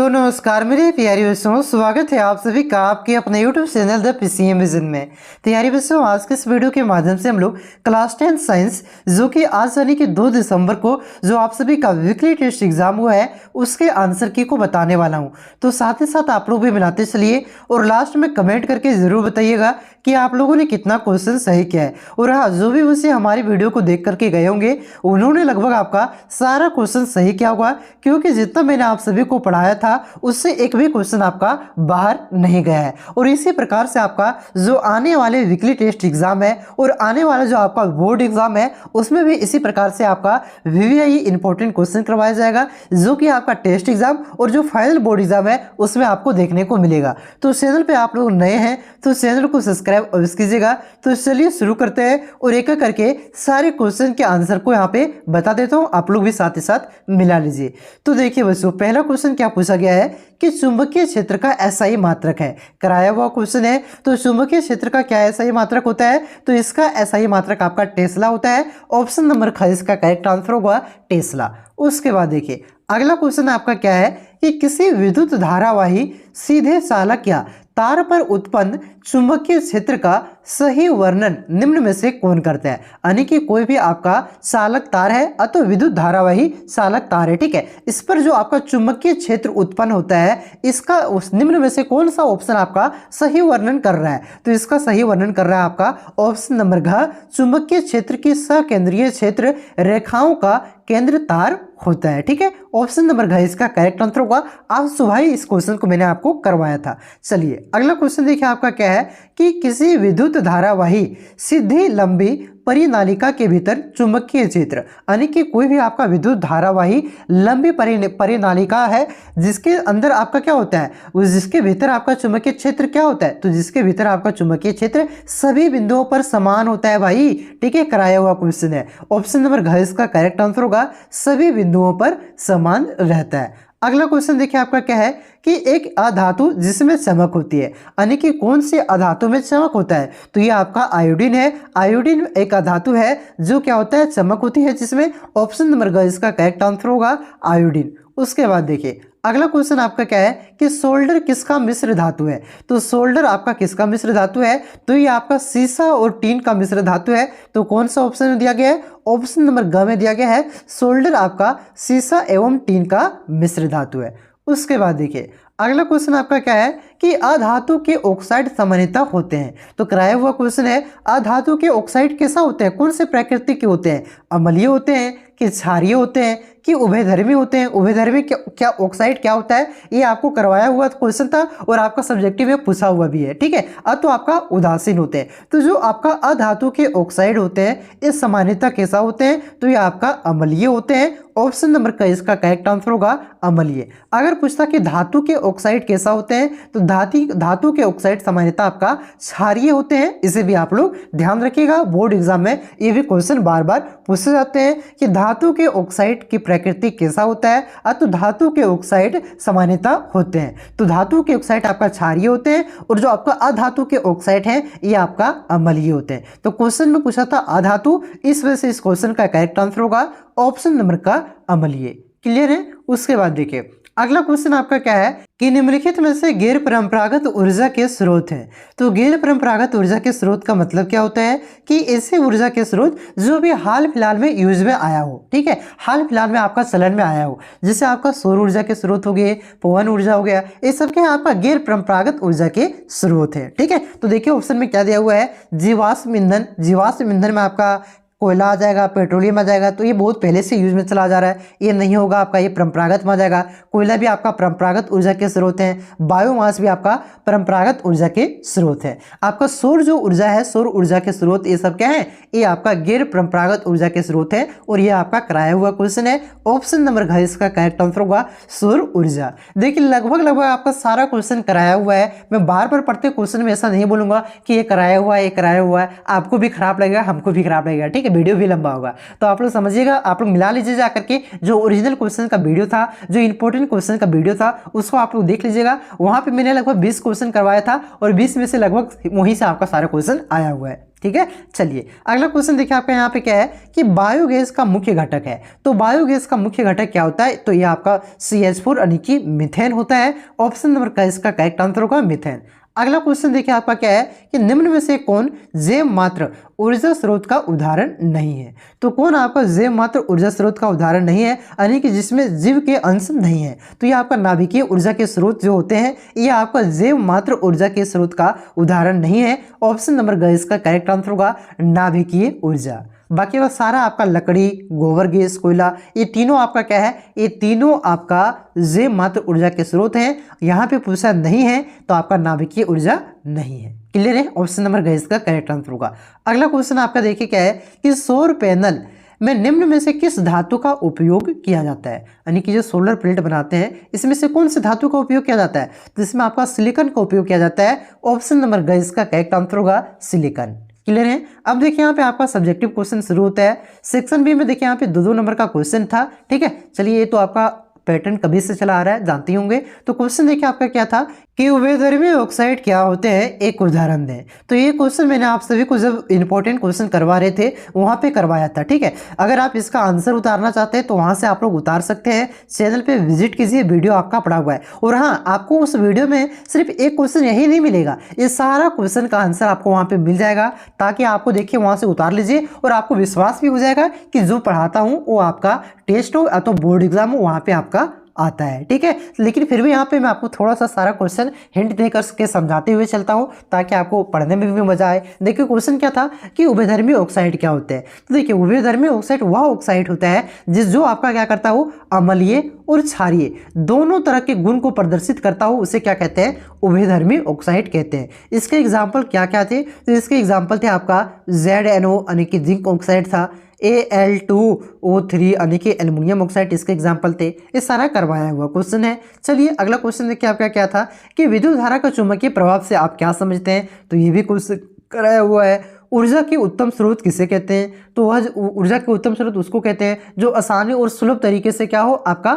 तो नमस्कार मेरे प्यारे बच्चों, स्वागत है आप सभी का आपके अपने YouTube channel the PCM vision में। तो यारी बच्चों, आज के इस वीडियो के माध्यम से हम लोग क्लास 10 साइंस जो कि आज यानी कि 2 दिसंबर को जो आप सभी का वीकली टेस्ट एग्जाम हुआ है उसके आंसर की को बताने वाला हूं। तो साथ ही साथ आप लोग भी मिलाते चलिए और लास्ट में कमेंट करके जरूर बताइएगा कि आप लोगों ने कितना क्वेश्चन सही किया है। और हाँ, जो भी उसे हमारी वीडियो को देख करके गए होंगे उन्होंने लगभग आपका सारा क्वेश्चन सही किया होगा, क्योंकि जितना मैंने आप सभी को पढ़ाया था उससे एक भी क्वेश्चन आपका बाहर नहीं गया है। और इसी प्रकार से आपका जो आने वाले वीकली टेस्ट एग्जाम है और आने वाला जो आपका बोर्ड एग्जाम है उसमें भी इसी प्रकार से आपका वीवीआई इंपॉर्टेंट क्वेश्चन करवाया जाएगा, जो कि आपका टेस्ट एग्जाम और जो फाइनल बोर्ड एग्जाम है उसमें आपको देखने को मिलेगा। तो चैनल पे आप लोग नए हैं तो चैनल को सब्सक्राइब अवश्य कीजिएगा। तो चलिए शुरू करते हैं और एक एक करके सारे क्वेश्चन के आंसर को यहाँ पे बता देता हूँ, आप लोग भी साथ ही साथ मिला लीजिए। तो देखिए बच्चों, पहला क्वेश्चन क्या पूछा गया है कि चुंबकीय क्षेत्र का एसआई मात्रक है। कराया हुआ क्वेश्चन है। तो चुंबकीय क्षेत्र का क्या एसआई मात्रक होता है? तो इसका एसआई मात्रक आपका टेस्ला होता है। ऑप्शन नंबर ख इसका करेक्ट आंसर होगा टेस्ला। उसके बाद देखिए अगला क्वेश्चन आपका क्या है कि किसी विद्युत धारावाही सीधे चालक या तार पर उत्पन्न चुंबकीय क्षेत्र का सही वर्णन निम्न में से कौन करता है? यानी कि कोई भी आपका चालक तार है अथवा विद्युत धारावाही चालक तार है, ठीक है, इस पर जो आपका चुंबकीय क्षेत्र उत्पन्न होता है इसका उस निम्न में से कौन सा ऑप्शन आपका सही वर्णन कर रहा है? तो इसका सही वर्णन कर रहा है आपका ऑप्शन नंबर घ, चुंबकीय क्षेत्र की सकेंद्रीय क्षेत्र रेखाओं का केंद्र तार होता है, ठीक है। ऑप्शन नंबर घ इसका करेक्ट आंसर होगा। आज सुबह ही इस क्वेश्चन को मैंने आपको करवाया था। चलिए अगला क्वेश्चन देखिए आपका क्या है कि किसी विद्युत धारावाही सीधी लंबी परिनालिका के भीतर चुंबकीय क्षेत्र, यानी कि कोई भी आपका विद्युत धारावाही लंबी परिनालिका है जिसके अंदर आपका क्या होता है, जिसके भीतर आपका चुंबकीय क्षेत्र क्या होता है? तो जिसके भीतर आपका चुंबकीय क्षेत्र सभी बिंदुओं पर समान होता है भाई, ठीक है। कराया हुआ क्वेश्चन है। ऑप्शन नंबर घ इसका करेक्ट आंसर होगा, सभी बिंदुओं पर समान रहता है। अगला क्वेश्चन देखिए आपका क्या है कि एक अधातु जिसमें चमक होती है, यानी कि कौन से अधातु में चमक होता है? तो ये आपका आयोडीन है। आयोडीन एक अधातु है जो क्या होता है, चमक होती है जिसमें। ऑप्शन नंबर ग इसका करेक्ट आंसर होगा आयोडीन। उसके बाद देखिए अगला क्वेश्चन आपका क्या है कि सोल्डर किसका मिश्र धातु है? तो सोल्डर आपका किसका मिश्र धातु है? तो ये आपका सीसा और टीन का मिश्र धातु है। तो कौन सा ऑप्शन में दिया गया है? ऑप्शन नंबर ग में दिया गया है, सोल्डर आपका सीसा एवं टीन का मिश्र धातु है। उसके बाद देखिए अगला क्वेश्चन आपका क्या है कि अधातु के ऑक्साइड सामान्यतः होते हैं। तो कराया हुआ क्वेश्चन है, अधातु के ऑक्साइड कैसा होते हैं, कौन से प्रकृति के होते हैं? अम्लीय होते हैं कि क्षारीय होते हैं कि उभयधर्मी होते हैं? उभयधर्मी क्या ऑक्साइड क्या होता है ये आपको करवाया हुआ क्वेश्चन था और आपका सब्जेक्टिव में पूछा हुआ भी है, ठीक है। तो आपका उदासीन होते हैं। तो जो आपका अधातु के ऑक्साइड होते हैं ये सामान्यतः कैसा होते हैं? तो ये आपका अम्लीय होते हैं। ऑप्शन नंबर का इसका करेक्ट आंसर होगा अम्लीय। अगर पूछता कि धातु के ऑक्साइड कैसा होते हैं, तो धातु के ऑक्साइड सामान्यतः आपका क्षारीय होते हैं। इसे भी आप लोग ध्यान रखिएगा, बोर्ड एग्जाम में ये भी क्वेश्चन बार बार पूछे जाते हैं कि धातु के ऑक्साइड की प्रकृति कैसा होता है। तो धातु के ऑक्साइड सामान्यतः होते हैं। तो धातु के ऑक्साइड आपका क्षारीय होते हैं और जो आपका अधातु के ऑक्साइड हैं ये आपका अम्लीय होते हैं। तो क्वेश्चन में पूछा था अधातु, इस वजह से इस क्वेश्चन का करेक्ट आंसर होगा ऑप्शन नंबर का अम्लीय। क्लियर है। उसके बाद देखिए अगला क्वेश्चन आपका क्या है कि निम्नलिखित में से गैर परंपरागत ऊर्जा के स्रोत हैं। तो गैर परंपरागत ऊर्जा के स्रोत का मतलब क्या होता है कि ऐसे ऊर्जा के स्रोत जो भी हाल फिलहाल में यूज में आया हो, ठीक है, हाल फिलहाल में आपका चलन में आया हो, जैसे आपका सौर ऊर्जा के स्रोत हो गए, पवन ऊर्जा हो गया, ये सब क्या है आपका गैर परंपरागत ऊर्जा के स्रोत है, ठीक है। तो देखिए ऑप्शन में क्या दिया हुआ है, जीवाश्म ईंधन। जीवाश्म ईंधन में आपका कोयला आ जाएगा, पेट्रोलियम आ जाएगा, तो ये बहुत पहले से यूज में चला जा रहा है, ये नहीं होगा आपका, ये परंपरागत में आ जाएगा। कोयला भी आपका परंपरागत ऊर्जा के स्रोत हैं। बायोमास भी आपका परंपरागत ऊर्जा के स्रोत है। आपका सौर जो ऊर्जा है, सौर ऊर्जा के स्रोत, ये सब क्या है, ये आपका गैर परंपरागत ऊर्जा के स्रोत है और ये आपका कराया हुआ क्वेश्चन है। ऑप्शन नंबर घ इसका करेक्ट आंसर होगा सौर ऊर्जा। देखिए लगभग आपका सारा क्वेश्चन कराया हुआ है। मैं बार बार पढ़ते क्वेश्चन में ऐसा नहीं बोलूंगा कि ये कराया हुआ है, ये कराया हुआ है, आपको भी खराब लगेगा, हमको भी खराब लगेगा, ठीक है। वीडियो भी लंबा होगा। तो आप लोग समझिएगा, आप लोग मिला लीजिए जा करके, जो ओरिजिनल क्वेश्चन का वीडियो था, जो इंपॉर्टेंट क्वेश्चन का वीडियो था, उसको आप लोग देख लीजिएगा। वहां पे मैंने लगभग 20 क्वेश्चन करवाया था और 20 में से लगभग वहीं से आपका सारा क्वेश्चन आया हुआ है। ठीक है, चलिए अगला क्वेश्चन देखिए आपका यहाँ पे क्या है कि बायोगैस का मुख्य घटक है। तो बायोगैस का मुख्य घटक क्या होता है? तो ये आपका CH4 यानी कि मीथेन होता है। ऑप्शन नंबर का इसका करेक्ट आंसर होगा मीथेन। अगला क्वेश्चन देखिए आपका क्या है कि निम्न में से कौन जैव मात्र ऊर्जा स्रोत का उदाहरण नहीं है? तो कौन आपका जैव मात्र ऊर्जा स्रोत का उदाहरण नहीं है, यानी कि जिसमें जीव के अंश नहीं है? तो ये आपका नाभिकीय ऊर्जा के स्रोत जो होते हैं, ये आपका जैव मात्र ऊर्जा के स्रोत का उदाहरण नहीं है। ऑप्शन नंबर ग इसका करेक्ट आंसर होगा नाभिकीय ऊर्जा। बाकी वह सारा आपका लकड़ी, गोबर गैस, कोयला, ये तीनों आपका क्या है? ये तीनों आपका जैव मात्र ऊर्जा के स्रोत हैं। यहाँ पे पूछा नहीं है तो आपका नाभिकीय ऊर्जा नहीं है। क्लियर है? ऑप्शन नंबर गैस का करेक्ट आंसर होगा। अगला क्वेश्चन आपका देखिए क्या है कि सौर पैनल में निम्न में से किस धातु का उपयोग किया जाता है? यानी कि जो सोलर प्लेट बनाते हैं, इसमें से कौन से धातु का उपयोग किया जाता है? तो इसमें आपका सिलिकॉन का उपयोग किया जाता है। ऑप्शन नंबर ग इसका करेक्ट आंसर होगा सिलिकॉन। क्लियर है? अब देखिए यहाँ पे आपका सब्जेक्टिव क्वेश्चन शुरू होता है। सेक्शन बी में देखिए यहाँ पे 2-2 नंबर का क्वेश्चन था। ठीक है, चलिए ये तो आपका पैटर्न कभी से चला आ रहा है, जानते होंगे। तो क्वेश्चन देखिए आपका क्या था कि उभयधर्मी ऑक्साइड क्या होते हैं, एक उदाहरण दें। तो ये क्वेश्चन मैंने आप सभी को जब इंपॉर्टेंट क्वेश्चन करवा रहे थे वहां पे करवाया था। ठीक है, अगर आप इसका आंसर उतारना चाहते हैं तो वहां से आप लोग उतार सकते हैं। चैनल पे विजिट कीजिए, वीडियो आपका पड़ा हुआ है। और हाँ, आपको उस वीडियो में सिर्फ एक क्वेश्चन यही नहीं मिलेगा, ये सारा क्वेश्चन का आंसर आपको वहां पे मिल जाएगा, ताकि आपको देखिए वहां से उतार लीजिए और आपको विश्वास भी हो जाएगा कि जो पढ़ाता हूँ वो आपका टेस्ट हो या तो बोर्ड एग्जाम हो वहां पे आपका आता है। ठीक है, लेकिन फिर भी यहाँ पे मैं आपको थोड़ा सा सारा क्वेश्चन हिंट देकर के समझाते हुए चलता हूँ ताकि आपको पढ़ने में भी मजा आए। देखिए क्वेश्चन क्या था कि उभयधर्मी ऑक्साइड क्या होते हैं? तो देखिए उभयधर्मी ऑक्साइड वह ऑक्साइड होता है जो आपका क्या करता हो, अम्लीय और क्षारीय दोनों तरह के गुण को प्रदर्शित करता हो, उसे क्या कहते हैं? उभयधर्मी ऑक्साइड कहते हैं। इसके एग्जाम्पल क्या क्या थे? तो इसके एग्जाम्पल थे आपका ZNO यानी कि जिंक ऑक्साइड था, Al2O3 यानी कि एल्युमिनियम ऑक्साइड इसके एग्जाम्पल थे। ये सारा करवाया हुआ क्वेश्चन है। चलिए अगला क्वेश्चन देखिए आपका क्या था कि विद्युत धारा का चुंबकीय प्रभाव से आप क्या समझते हैं? तो ये भी क्वेश्चन कराया हुआ है। ऊर्जा के उत्तम स्रोत किसे कहते हैं? तो वह ऊर्जा के उत्तम स्रोत उसको कहते हैं जो आसानी और सुलभ तरीके से क्या हो, आपका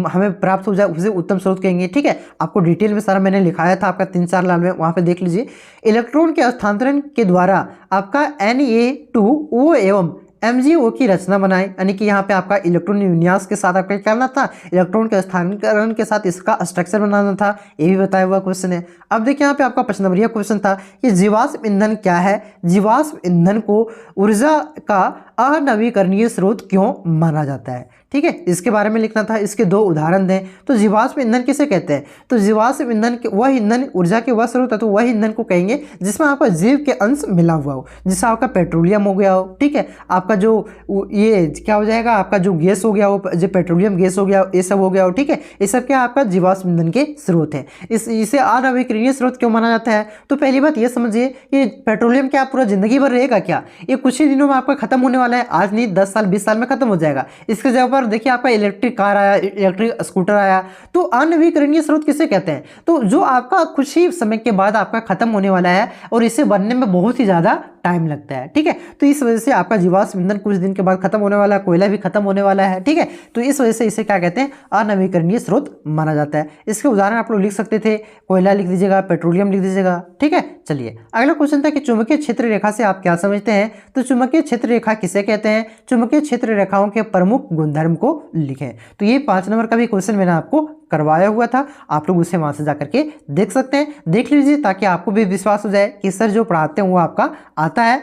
हमें प्राप्त हो जाए, उसे उत्तम स्रोत कहेंगे। ठीक है, आपको डिटेल में सारा मैंने लिखाया था आपका 3-4 लाइन में, वहां पे देख लीजिए। इलेक्ट्रॉन के हस्तांतरण के द्वारा आपका Na2O एवं MgO की रचना बनाए, यानी कि यहाँ पे आपका इलेक्ट्रॉन विन्यास के साथ आपका क्या करना था, इलेक्ट्रॉन के स्थानांतरण के साथ इसका स्ट्रक्चर बनाना था। ये भी बताया हुआ क्वेश्चन है। अब देखिए यहाँ पे आपका 5 नंबरिया क्वेश्चन था कि जीवाश्म ईंधन क्या है? जीवाश्म ईंधन को ऊर्जा का अनवीकरणीय स्रोत क्यों माना जाता है? ठीक है, इसके बारे में लिखना था। इसके 2 उदाहरण दें। तो जीवाश्म ईंधन किसे कहते हैं? तो जीवाश्म ईंधन वह ईंधन ऊर्जा के वह स्रोत है, तो वह ईंधन को कहेंगे जिसमें आपका जीव के अंश मिला हुआ हो, जिससे आपका पेट्रोलियम हो गया हो। ठीक है, आपका जो ये क्या हो जाएगा, आपका जो गैस हो गया हो, जो पेट्रोलियम गैस हो गया, ये सब हो गया हो। ठीक है, ये सब क्या आपका जीवाश्म ईंधन के स्रोत है। इसे अनवीकरणीय स्रोत क्यों माना जाता है? तो पहली बात ये समझिए कि पेट्रोलियम क्या पूरा जिंदगी भर रहेगा क्या? ये कुछ ही दिनों में आपका खत्म होने वाला है, आज नहीं 10 साल 20 साल में खत्म हो जाएगा। इसके जगह पर देखिए आपका इलेक्ट्रिक कार आया, इलेक्ट्रिक स्कूटर आया। तो अनवीकरणीय स्रोत किसे कहते हैं? तो जो आपका कुछ ही समय के बाद आपका खत्म होने वाला है और इसे बनने में बहुत ही ज्यादा टाइम लगता है। ठीक है, तो इस वजह से आपका जीवाश्म ईंधन कुछ दिन के बाद खत्म होने वाला है, कोयला भी खत्म होने वाला है। ठीक है, तो इस वजह से इसे क्या कहते हैं? अनवीकरणीय स्रोत माना जाता है। इसके उदाहरण आप लोग लिख सकते थे, कोयला लिख दीजिएगा, पेट्रोलियम लिख दीजिएगा। ठीक है, चलिए अगला क्वेश्चन था कि चुंबकीय क्षेत्र रेखा से आप क्या समझते हैं? तो चुंबकीय क्षेत्र रेखा किसे कहते हैं? चुंबकीय क्षेत्र रेखाओं के प्रमुख गुणधर्म को लिखें। तो ये 5 नंबर का भी क्वेश्चन मैंने आपको करवाया हुआ था, आप लोग उसे वहां से जाकर के देख सकते हैं, देख लीजिए, ताकि आपको भी विश्वास हो जाए कि सर जो पढ़ाते हैं वो आपका आता है।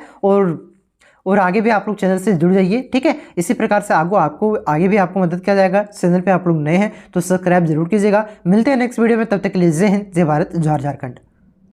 और आगे भी आप लोग चैनल से जुड़ जाइए। ठीक है, इसी प्रकार से आगे भी आपको मदद किया जाएगा। चैनल पे आप लोग नए हैं तो सब्सक्राइब जरूर कीजिएगा। मिलते हैं नेक्स्ट वीडियो में, तब तक के लिए जय हिंद, जय भारत, जय झारखंड।